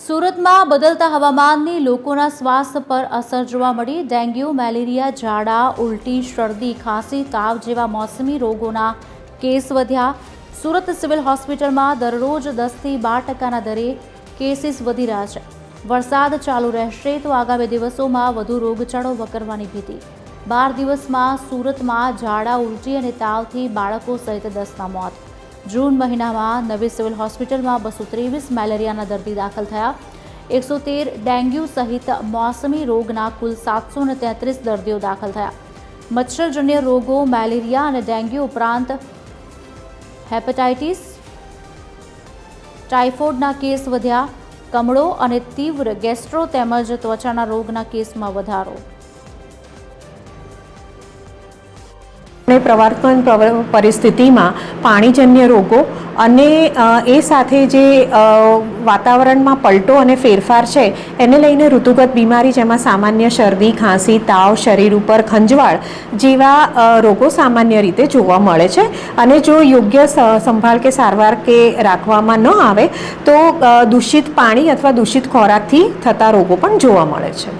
સુરતમાં બદલતા હવામાનની લોકોના સ્વાસ્થ્ય પર અસર જોવા મળી। ડેન્ગ્યુ, મેલેરિયા, ઝાડા, ઉલટી, શરદી, ખાંસી, તાવ જેવા મોસમી રોગોના કેસ વધ્યા। સુરત સિવિલ હોસ્પિટલમાં દરરોજ 10થી 12% દરે કેસીસ વધી રહ્યા છે। વરસાદ ચાલુ રહેશે તો આગામી દિવસોમાં વધુ રોગચાળો વકરવાની ભીતિ। 12 દિવસમાં સુરતમાં ઝાડા, ઉલટી અને તાવથી બાળકો સહિત 10ના મોત। जून महीनाમાં નવી સિવિલ હોસ્પિટલમાં 223 મેલેરિયાના દર્દી દાખલ થયા। 113 ડેન્ગ્યુ સહિત મોસમી રોગના કુલ 733 દર્દીઓ દાખલ થયા। મચ્છરજન્ય રોગો મેલેરિયા અને ડેન્ગ્યુ ઉપરાંત હેપેટાઇટિસ, ટાઇફોઇડના કેસ વધ્યા। કમળો અને તીવ્ર ગેસ્ટ્રો તેમજ ત્વચાના રોગના કેસમાં વધારો। પ્રવર્તમાન પરિસ્થિતિમાં પાણીજન્ય રોગો અને એ સાથે જે વાતાવરણમાં પલટો અને ફેરફાર છે એને લઈને ઋતુગત બીમારી જેમાં સામાન્ય શરદી, ખાંસી, તાવ, શરીર ઉપર ખંજવાળ જેવા રોગો સામાન્ય રીતે જોવા મળે છે। અને જો યોગ્ય સંભાળ કે સારવાર કે રાખવામાં ન આવે તો દૂષિત પાણી અથવા દૂષિત ખોરાકથી થતા રોગો પણ જોવા મળે છે।